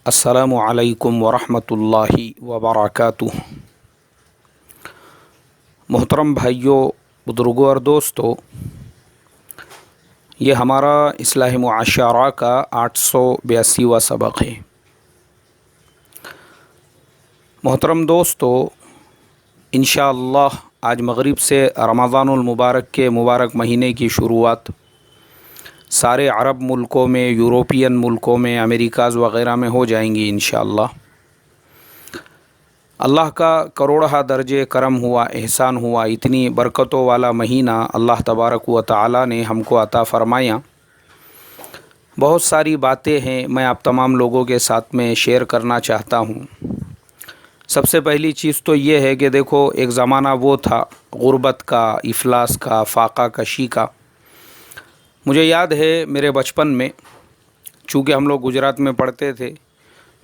السلام علیکم ورحمۃ اللہ وبرکاتہ۔ محترم بھائیوں، بزرگوں اور دوستوں، یہ ہمارا اصلاح معاشرہ کا 882واں سبق ہے۔ محترم دوستو، انشاءاللہ آج مغرب سے رمضان المبارک کے مبارک مہینے کی شروعات سارے عرب ملکوں میں، یوروپین ملکوں میں، امریکاز وغیرہ میں ہو جائیں گی انشاءاللہ۔ اللہ کا کروڑہ درجے کرم ہوا، احسان ہوا، اتنی برکتوں والا مہینہ اللہ تبارک و تعالی نے ہم کو عطا فرمایا۔ بہت ساری باتیں ہیں، میں آپ تمام لوگوں کے ساتھ میں شیئر کرنا چاہتا ہوں۔ سب سے پہلی چیز تو یہ ہے کہ دیکھو، ایک زمانہ وہ تھا غربت کا، افلاس کا، فاقہ کشی کا۔ مجھے یاد ہے میرے بچپن میں، چونکہ ہم لوگ گجرات میں پڑھتے تھے،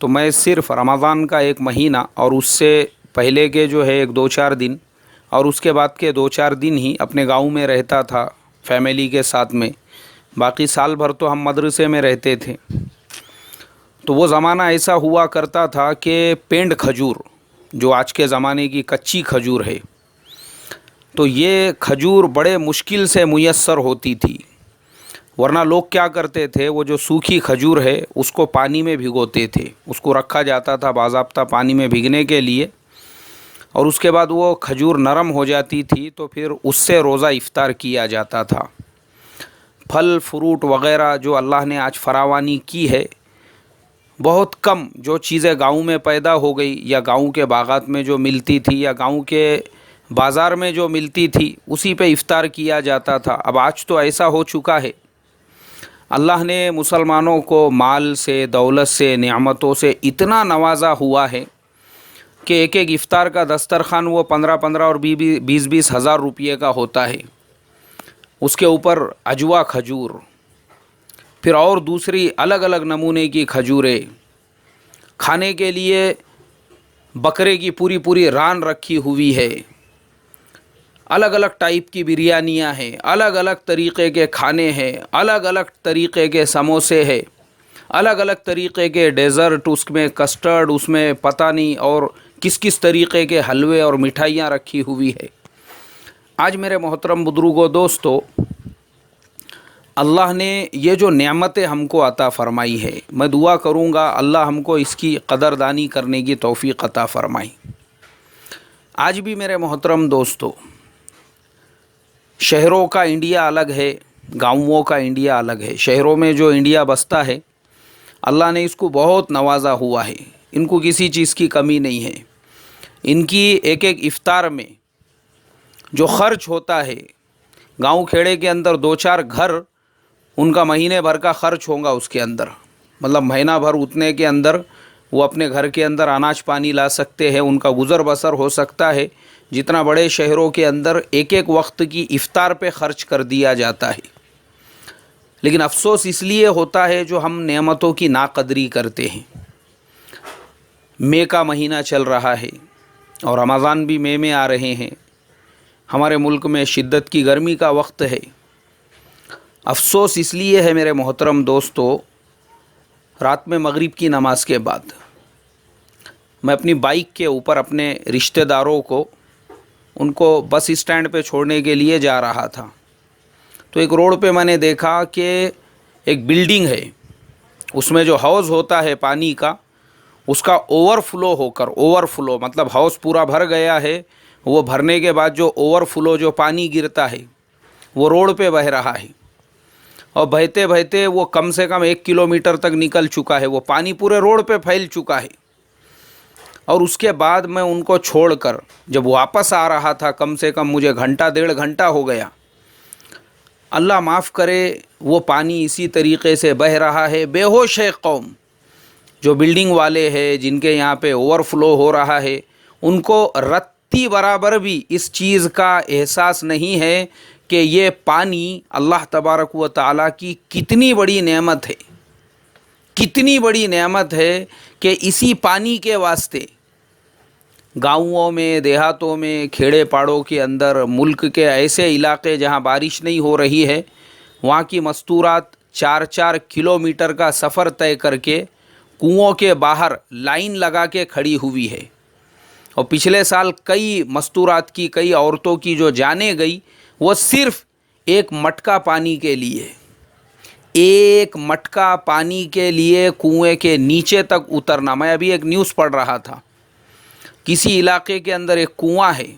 تو میں صرف رمضان کا ایک مہینہ اور اس سے پہلے کے جو ہے ایک دو چار دن اور اس کے بعد کے دو چار دن ہی اپنے گاؤں میں رہتا تھا فیملی کے ساتھ میں۔ باقی سال بھر تو ہم مدرسے میں رہتے تھے۔ تو وہ زمانہ ایسا ہوا کرتا تھا کہ پینڈ کھجور، جو آج کے زمانے کی کچی کھجور ہے، تو یہ کھجور بڑے مشکل سے میسر ہوتی تھی، ورنہ لوگ کیا کرتے تھے، وہ جو سوکھی کھجور ہے اس کو پانی میں بھگوتے تھے، اس کو رکھا جاتا تھا باضابطہ پانی میں بھگنے کے لیے، اور اس کے بعد وہ کھجور نرم ہو جاتی تھی تو پھر اس سے روزہ افطار کیا جاتا تھا۔ پھل فروٹ وغیرہ جو اللہ نے آج فراوانی کی ہے، بہت کم جو چیزیں گاؤں میں پیدا ہو گئی یا گاؤں کے باغات میں جو ملتی تھی یا گاؤں کے بازار میں جو ملتی تھی، اسی پہ افطار کیا جاتا تھا۔ اب آج تو ایسا ہو چکا ہے، اللہ نے مسلمانوں کو مال سے، دولت سے، نعمتوں سے اتنا نوازا ہوا ہے کہ ایک ایک افطار کا دسترخوان وہ 15 اور 20 ہزار روپیے کا ہوتا ہے۔ اس کے اوپر اجوا کھجور، پھر اور دوسری الگ الگ نمونے کی کھجوریں، کھانے کے لیے بکرے کی پوری ران رکھی ہوئی ہے، الگ الگ ٹائپ کی بریانیاں ہیں، الگ الگ طریقے کے کھانے ہیں، الگ الگ طریقے کے سموسے ہیں، الگ الگ طریقے کے ڈیزرٹ، اس میں کسٹرڈ، اس میں پتہ نہیں اور کس کس طریقے کے حلوے اور مٹھائیاں رکھی ہوئی ہے۔ آج میرے محترم بزرگوں دوستو، اللہ نے یہ جو نعمتیں ہم کو عطا فرمائی ہے، میں دعا کروں گا اللہ ہم کو اس کی قدردانی کرنے کی توفیق عطا فرمائے۔ آج بھی میرے محترم دوستو، شہروں کا انڈیا الگ ہے، گاؤں کا انڈیا الگ ہے۔ شہروں میں جو انڈیا بستا ہے، اللہ نے اس کو بہت نوازا ہوا ہے، ان کو کسی چیز کی کمی نہیں ہے۔ ان کی ایک ایک افطار میں جو خرچ ہوتا ہے، گاؤں کھیڑے کے اندر دو چار گھر، ان کا مہینے بھر کا خرچ ہوگا اس کے اندر، مطلب مہینہ بھر اتنے کے اندر وہ اپنے گھر کے اندر اناج پانی لا سکتے ہیں، ان کا گزر بسر ہو سکتا ہے، جتنا بڑے شہروں کے اندر ایک ایک وقت کی افطار پہ خرچ کر دیا جاتا ہے۔ لیکن افسوس اس لیے ہوتا ہے جو ہم نعمتوں کی ناقدری کرتے ہیں۔ مئی کا مہینہ چل رہا ہے اور رمضان بھی مئی میں آ رہے ہیں، ہمارے ملک میں شدت کی گرمی کا وقت ہے۔ افسوس اس لیے ہے میرے محترم دوستو، رات میں مغرب کی نماز کے بعد میں اپنی بائک کے اوپر اپنے رشتہ داروں کو، ان کو بس اسٹینڈ پہ چھوڑنے کے لیے جا رہا تھا، تو ایک روڈ پہ میں نے دیکھا کہ ایک بلڈنگ ہے، اس میں جو حوض ہوتا ہے پانی کا، اس کا اوور فلو مطلب حوض پورا بھر گیا ہے، وہ بھرنے کے بعد جو اوور فلو جو پانی گرتا ہے وہ روڈ پہ بہہ رہا ہے، اور بہتے بہتے وہ کم سے کم 1 کلومیٹر تک نکل چکا ہے، وہ پانی پورے روڈ پہ پھیل چکا ہے۔ اور اس کے بعد میں ان کو چھوڑ کر جب واپس آ رہا تھا، کم سے کم مجھے گھنٹہ 1.5 گھنٹہ ہو گیا، اللہ معاف کرے وہ پانی اسی طریقے سے بہہ رہا ہے۔ بے ہوش ہے قوم، جو بلڈنگ والے ہیں، جن کے یہاں پہ اوور فلو ہو رہا ہے، ان کو رتی برابر بھی اس چیز کا احساس نہیں ہے کہ یہ پانی اللہ تبارک و تعالیٰ کی کتنی بڑی نعمت ہے، کتنی بڑی نعمت ہے کہ اسی پانی کے واسطے گاؤں میں، دیہاتوں میں، کھیڑے پاڑوں کے اندر، ملک کے ایسے علاقے جہاں بارش نہیں ہو رہی ہے، وہاں کی مستورات 4 کلومیٹر کا سفر طے کر کے کنووں کے باہر لائن لگا کے کھڑی ہوئی ہے، اور پچھلے سال کئی مستورات کی، کئی عورتوں کی جو جانیں گئی وہ صرف ایک مٹکا پانی کے لیے، ایک مٹکا پانی کے لیے کنویں کے نیچے تک اترنا۔ میں ابھی ایک نیوز پڑھ رہا تھا، کسی علاقے کے اندر ایک کنواں ہے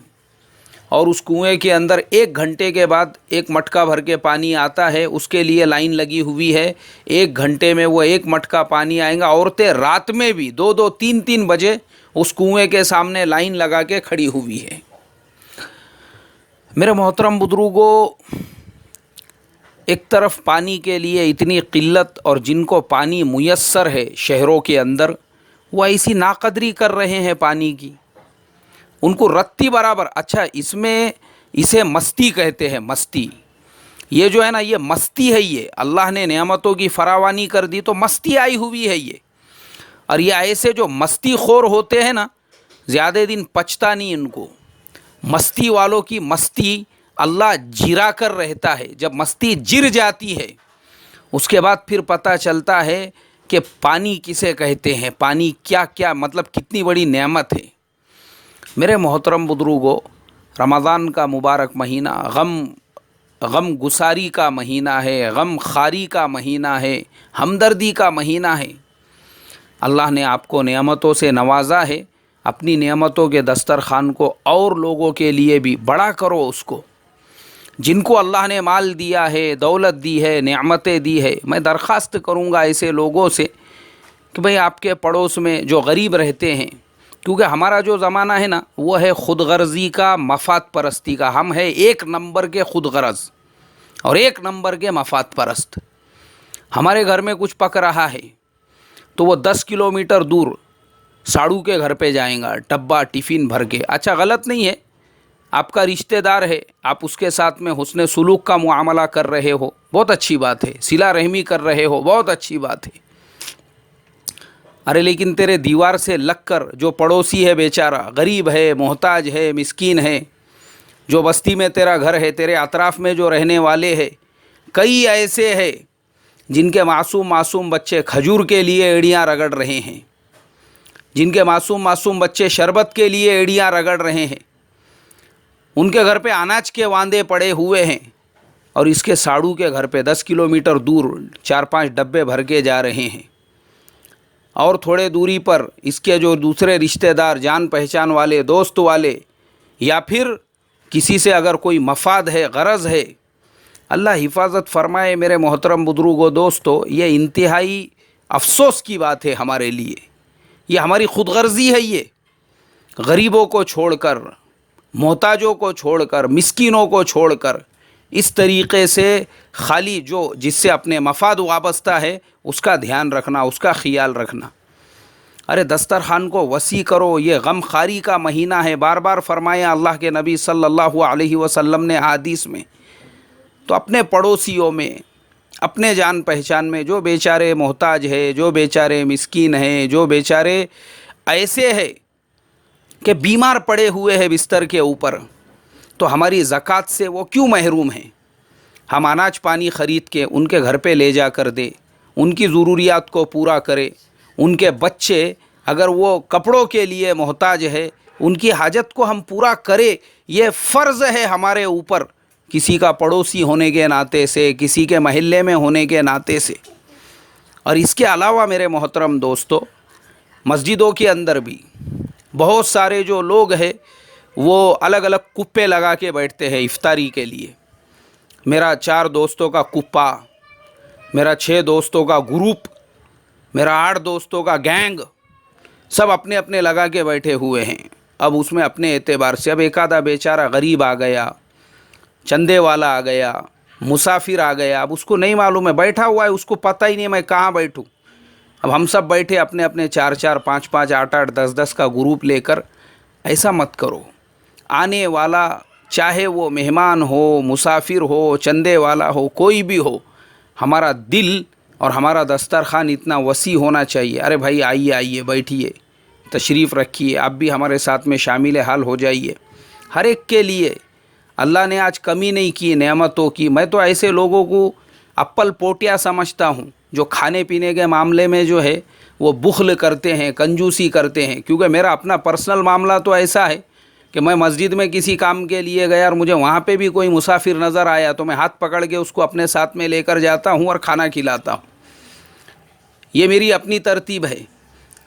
اور اس کنویں کے اندر 1 گھنٹے کے بعد ایک مٹکا بھر کے پانی آتا ہے، اس کے لیے لائن لگی ہوئی ہے۔ 1 گھنٹے میں وہ 1 مٹکا پانی آئے گا۔ عورتیں رات میں بھی 2-2 3-3 بجے اس کنویں کے سامنے لائن لگا کے کھڑی ہوئی ہے۔ میرے محترم بزرگوں، ایک طرف پانی کے لیے اتنی قلت، اور جن کو پانی میسر ہے شہروں کے اندر، وہ ایسی ناقدری کر رہے ہیں پانی کی، ان کو رتی برابر۔ اچھا، اس میں اسے مستی کہتے ہیں، مستی۔ یہ جو ہے نا، یہ مستی ہے، یہ اللہ نے نعمتوں کی فراوانی کر دی تو مستی آئی ہوئی ہے یہ۔ اور یہ ایسے جو مستی خور ہوتے ہیں نا، زیادہ دن پچتا نہیں ان کو۔ مستی والوں کی مستی اللہ جرا کر رہتا ہے۔ جب مستی جر جاتی ہے اس کے بعد پھر پتہ چلتا ہے کہ پانی کسے کہتے ہیں، پانی کیا کیا، مطلب کتنی بڑی نعمت ہے۔ میرے محترم بزرگوں، رمضان کا مبارک مہینہ غم گساری کا مہینہ ہے، غم خاری کا مہینہ ہے، ہمدردی کا مہینہ ہے۔ اللہ نے آپ کو نعمتوں سے نوازا ہے، اپنی نعمتوں کے دسترخوان کو اور لوگوں کے لیے بھی بڑا کرو اس کو۔ جن کو اللہ نے مال دیا ہے، دولت دی ہے، نعمتیں دی ہے، میں درخواست کروں گا ایسے لوگوں سے کہ بھئی آپ کے پڑوس میں جو غریب رہتے ہیں، کیونکہ ہمارا جو زمانہ ہے نا، وہ ہے خود غرضی کا، مفاد پرستی کا۔ ہم ہے 1 نمبر کے خود غرض اور 1 نمبر کے مفاد پرست۔ ہمارے گھر میں کچھ پک رہا ہے تو وہ 10 کلومیٹر دور ساڑو کے گھر پہ جائیں گا، ڈبہ ٹفن بھر کے۔ اچھا، غلط نہیں ہے، آپ کا رشتہ دار ہے، آپ اس کے ساتھ میں حسن سلوک کا معاملہ کر رہے ہو، بہت اچھی بات ہے، صلہ رحمی کر رہے ہو، بہت اچھی بات ہے۔ ارے لیکن تیرے دیوار سے لگ کر جو پڑوسی ہے بیچارہ، غریب ہے، محتاج ہے، مسکین ہے، جو بستی میں تیرا گھر ہے، تیرے اطراف میں جو رہنے والے ہیں، کئی ایسے ہیں جن کے معصوم بچے کھجور کے لیے ایڑیاں رگڑ رہے ہیں، جن کے معصوم بچے شربت کے لیے ایڑیاں رگڑ رہے ہیں، ان کے گھر پہ اناج کے واندے پڑے ہوئے ہیں، اور اس کے ساڑو کے گھر پہ 10 کلومیٹر دور 4-5 ڈبے بھر کے جا رہے ہیں۔ اور تھوڑے دوری پر اس کے جو دوسرے رشتہ دار، جان پہچان والے، دوست والے، یا پھر کسی سے اگر کوئی مفاد ہے، غرض ہے، اللہ حفاظت فرمائے۔ میرے محترم بزرگوں، دوستو، یہ انتہائی افسوس کی بات ہے ہمارے لیے، یہ ہماری خود غرضی ہے۔ یہ غریبوں کو چھوڑ کر، محتاجوں کو چھوڑ کر، مسکینوں کو چھوڑ کر، اس طریقے سے خالی جس سے اپنے مفاد وابستہ ہے اس کا دھیان رکھنا، اس کا خیال رکھنا۔ ارے دسترخوان کو وسیع کرو، یہ غم خاری کا مہینہ ہے، بار بار فرمایا اللہ کے نبی صلی اللہ علیہ وسلم نے حدیث میں۔ تو اپنے پڑوسیوں میں، اپنے جان پہچان میں جو بیچارے محتاج ہے، جو بیچارے مسکین ہیں، جو بیچارے ایسے ہیں کہ بیمار پڑے ہوئے ہیں بستر کے اوپر، تو ہماری زکوٰۃ سے وہ کیوں محروم ہیں؟ ہم اناج پانی خرید کے ان کے گھر پہ لے جا کر دے، ان کی ضروریات کو پورا کرے۔ ان کے بچے اگر وہ کپڑوں کے لیے محتاج ہے، ان کی حاجت کو ہم پورا کرے، یہ فرض ہے ہمارے اوپر، کسی کا پڑوسی ہونے کے ناطے سے، کسی کے محلے میں ہونے کے ناطے سے۔ اور اس کے علاوہ میرے محترم دوستو، مسجدوں کے اندر بھی بہت سارے جو لوگ ہیں وہ الگ الگ کپے لگا کے بیٹھتے ہیں افطاری کے لیے۔ میرا 4 دوستوں کا کپا، میرا 6 دوستوں کا گروپ، میرا 8 دوستوں کا گینگ، سب اپنے اپنے لگا کے بیٹھے ہوئے ہیں۔ اب اس میں اپنے اعتبار سے اب ایک آدھا بیچارہ غریب آ گیا، چندے والا آ گیا، مسافر آ گیا، اب اس کو نہیں معلوم ہے، بیٹھا ہوا ہے، اس کو پتہ ہی نہیں میں کہاں بیٹھوں۔ اب ہم سب بیٹھے اپنے اپنے 4-4 5-5 8-8 10-10 کا گروپ لے کر۔ ایسا مت کرو۔ آنے والا چاہے وہ مہمان ہو، مسافر ہو، چندے والا ہو، کوئی بھی ہو، ہمارا دل اور ہمارا دسترخوان اتنا وسیع ہونا چاہیے۔ ارے بھائی آئیے بیٹھیے، تشریف رکھیے، آپ بھی ہمارے ساتھ میں شامل حال ہو جائیے۔ ہر ایک کے لیے اللہ نے آج کمی نہیں کی نعمتوں کی۔ میں تو ایسے لوگوں کو اپل پوٹیا سمجھتا ہوں جو کھانے پینے کے معاملے میں جو ہے وہ بخل کرتے ہیں، کنجوسی کرتے ہیں. کیونکہ میرا اپنا پرسنل معاملہ تو ایسا ہے کہ میں مسجد میں کسی کام کے لیے گیا اور مجھے وہاں پہ بھی کوئی مسافر نظر آیا تو میں ہاتھ پکڑ کے اس کو اپنے ساتھ میں لے کر جاتا ہوں اور کھانا کھلاتا ہوں. یہ میری اپنی ترتیب ہے.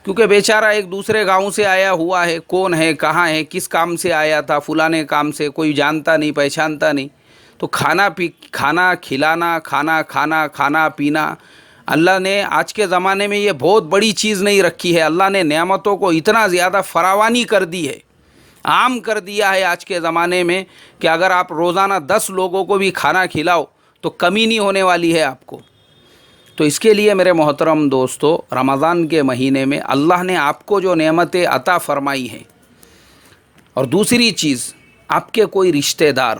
کیونکہ بیچارہ ایک دوسرے گاؤں سے آیا ہوا ہے، کون ہے، کہاں ہے، کس کام سے آیا تھا، فلانے کام سے، کوئی جانتا نہیں پہچانتا نہیں. تو کھانا کھلانا، کھانا پینا، اللہ نے آج کے زمانے میں یہ بہت بڑی چیز نہیں رکھی ہے. اللہ نے نعمتوں کو اتنا زیادہ فراوانی کر دی ہے، عام کر دیا ہے آج کے زمانے میں کہ اگر آپ روزانہ 10 لوگوں کو بھی کھانا کھلاؤ تو کمی نہیں ہونے والی ہے آپ کو. تو اس کے لیے میرے محترم دوستو، رمضان کے مہینے میں اللہ نے آپ کو جو نعمتیں عطا فرمائی ہیں، اور دوسری چیز آپ کے کوئی رشتہ دار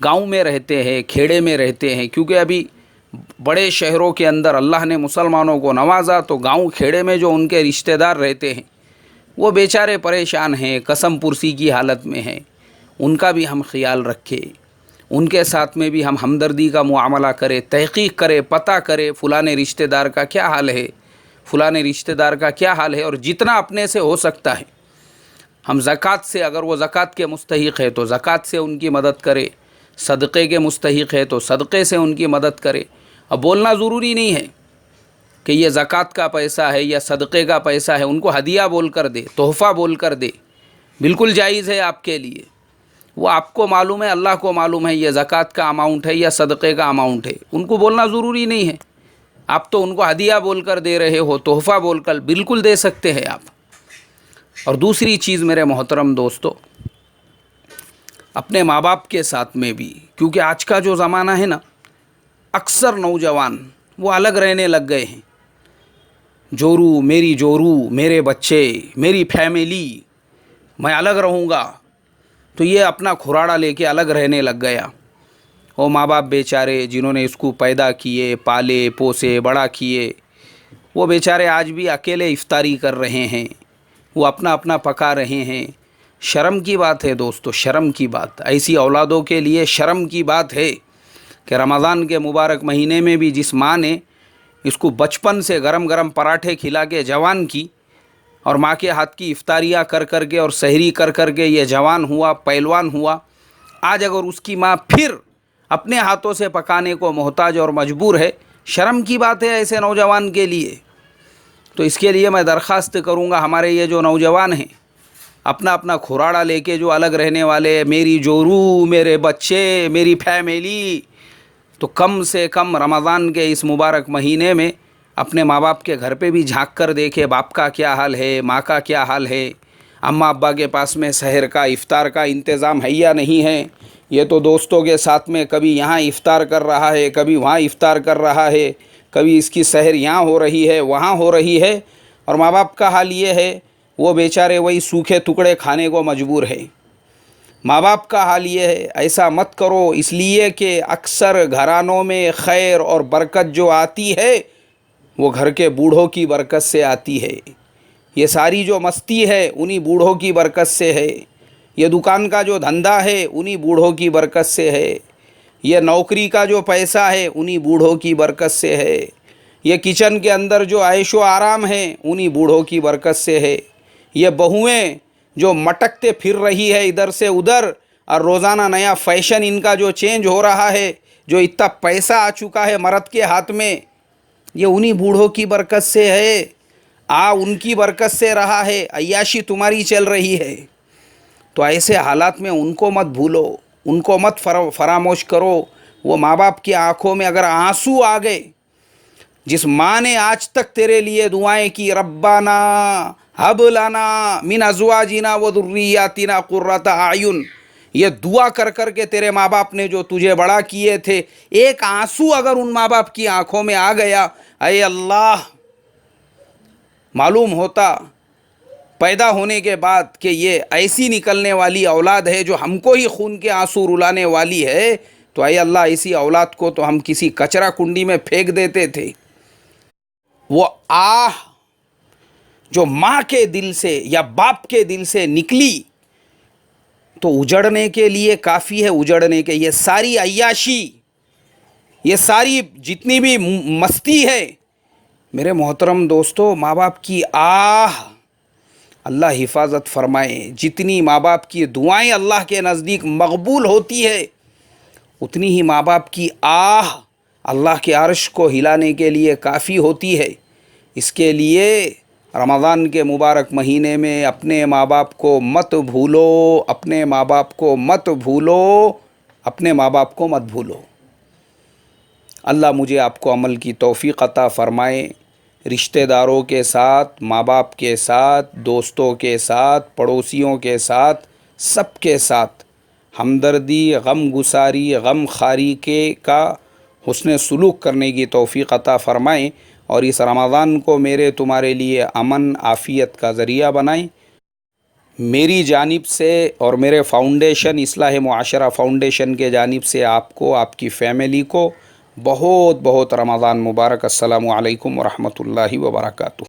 گاؤں میں رہتے ہیں، کھیڑے میں رہتے ہیں، کیونکہ ابھی بڑے شہروں کے اندر اللہ نے مسلمانوں کو نوازا تو گاؤں کھیڑے میں جو ان کے رشتہ دار رہتے ہیں وہ بیچارے پریشان ہیں، قسم پرسی کی حالت میں ہیں. ان کا بھی ہم خیال رکھیں، ان کے ساتھ میں بھی ہم ہمدردی کا معاملہ کریں، تحقیق کریں، پتہ کریں فلانے رشتہ دار کا کیا حال ہے، فلانے رشتہ دار کا کیا حال ہے. اور جتنا اپنے سے ہو سکتا ہے ہم زکوٰۃ سے، اگر وہ زکوٰۃ کے مستحق ہے تو زکوٰۃ سے ان کی مدد کرے، صدقے کے مستحق ہے تو صدقے سے ان کی مدد کرے. اب بولنا ضروری نہیں ہے کہ یہ زکوٰۃ کا پیسہ ہے یا صدقے کا پیسہ ہے، ان کو ہدیہ بول کر دے، تحفہ بول کر دے، بالکل جائز ہے آپ کے لیے. وہ آپ کو معلوم ہے، اللہ کو معلوم ہے یہ زکوٰۃ کا اماؤنٹ ہے یا صدقے کا اماؤنٹ ہے. ان کو بولنا ضروری نہیں ہے. آپ تو ان کو ہدیہ بول کر دے رہے ہو، تحفہ بول کر بالکل دے سکتے ہیں آپ. اور دوسری چیز میرے محترم دوستو، اپنے ماں باپ کے ساتھ میں بھی، کیونکہ آج کا جو زمانہ ہے نا، اکثر نوجوان وہ الگ رہنے لگ گئے ہیں. جورو، میرے بچے، میری فیملی، میں الگ رہوں گا. تو یہ اپنا کھراڑا لے کے الگ رہنے لگ گیا. وہ ماں باپ بیچارے جنہوں نے اس کو پیدا کیے، پالے پوسے بڑا کیے، وہ بیچارے آج بھی اکیلے افطاری کر رہے ہیں، وہ اپنا اپنا پکا رہے ہیں. شرم کی بات ہے دوستو، شرم کی بات. ایسی اولادوں کے لیے شرم کی بات ہے کہ رمضان کے مبارک مہینے میں بھی جس ماں نے اس کو بچپن سے گرم گرم پراٹھے کھلا کے جوان کی، اور ماں کے ہاتھ کی افطاریاں کر کر کے اور سحری کر کر کے یہ جوان ہوا، پہلوان ہوا، آج اگر اس کی ماں پھر اپنے ہاتھوں سے پکانے کو محتاج اور مجبور ہے، شرم کی بات ہے ایسے نوجوان کے لیے. تو اس کے لیے میں درخواست کروں گا ہمارے یہ جو نوجوان ہیں، اپنا اپنا کھراڑا لے کے جو الگ رہنے والے، میری جورو، میرے بچے، میری فیملی، تو کم سے کم رمضان کے اس مبارک مہینے میں اپنے ماں باپ کے گھر پہ بھی جھانک کر دیکھے باپ کا کیا حال ہے، ماں کا کیا حال ہے، اماں ابا کے پاس میں سحر کا، افطار کا انتظام ہے یا نہیں ہے. یہ تو دوستوں کے ساتھ میں کبھی یہاں افطار کر رہا ہے، کبھی وہاں افطار کر رہا ہے، کبھی اس کی سحر یہاں ہو رہی ہے، وہاں ہو رہی ہے. اور ماں باپ کا حال یہ ہے، وہ بیچارے وہی سوکھے ٹکڑے کھانے کو مجبور ہے. ماں باپ کا حال یہ ہے. ایسا مت کرو، اس لیے کہ اکثر گھرانوں میں خیر اور برکت جو آتی ہے وہ گھر کے بوڑھوں کی برکت سے آتی ہے. یہ ساری جو مستی ہے انہی بوڑھوں کی برکت سے ہے. یہ دکان کا جو دھندا ہے انہی بوڑھوں کی برکت سے ہے. یہ نوکری کا جو پیسہ ہے انہی بوڑھوں کی برکت سے ہے. یہ کچن کے اندر جو عیش و آرام ہے انہی بوڑھوں کی برکت سے ہے. یہ بہویں جو مٹکتے پھر رہی ہے ادھر سے ادھر، اور روزانہ نیا فیشن ان کا جو چینج ہو رہا ہے، جو اتنا پیسہ آ چکا ہے مرد کے ہاتھ میں، یہ انہی بوڑھوں کی برکت سے ہے. ان کی برکت سے رہا ہے، عیاشی تمہاری چل رہی ہے. تو ایسے حالات میں ان کو مت بھولو، ان کو مت فراموش کرو. وہ ماں باپ کی آنکھوں میں اگر آنسو آ گئے، جس ماں نے آج تک تیرے لیے دعائیں کی، ربنا ہب لنا من ازواجنا و ذریاتنا قرۃ اعین، یہ دعا کر کر کے تیرے ماں باپ نے جو تجھے بڑا کیے تھے، ایک آنسو اگر ان ماں باپ کی آنکھوں میں آ گیا، اے اللہ، معلوم ہوتا پیدا ہونے کے بعد کہ یہ ایسی نکلنے والی اولاد ہے جو ہم کو ہی خون کے آنسو رلانے والی ہے، تو اے اللہ ایسی اولاد کو تو ہم کسی کچرا کنڈی میں پھینک دیتے تھے. وہ جو ماں کے دل سے یا باپ کے دل سے نکلی تو اجڑنے کے لیے کافی ہے. اجڑنے کے یہ ساری عیاشی، یہ ساری جتنی بھی مستی ہے، میرے محترم دوستو، ماں باپ کی اللہ حفاظت فرمائے. جتنی ماں باپ کی دعائیں اللہ کے نزدیک مقبول ہوتی ہے، اتنی ہی ماں باپ کی اللہ کے عرش کو ہلانے کے لیے کافی ہوتی ہے. اس کے لیے رمضان کے مبارک مہینے میں اپنے ماں باپ کو مت بھولو، اپنے ماں باپ کو مت بھولو، اپنے ماں باپ کو مت بھولو. اللہ مجھے آپ کو عمل کی توفیق عطا فرمائے. رشتہ داروں کے ساتھ، ماں باپ کے ساتھ، دوستوں کے ساتھ، پڑوسیوں کے ساتھ، سب کے ساتھ ہمدردی، غم گساری، غم خاری کا حسن سلوک کرنے کی توفیق عطا فرمائیں، اور اس رمضان کو میرے تمہارے لیے امن عافیت کا ذریعہ بنائیں. میری جانب سے اور میرے فاؤنڈیشن اصلاح معاشرہ فاؤنڈیشن کے جانب سے آپ کو، آپ کی فیملی کو بہت بہت رمضان مبارک. السلام علیکم ورحمۃ اللہ وبرکاتہ.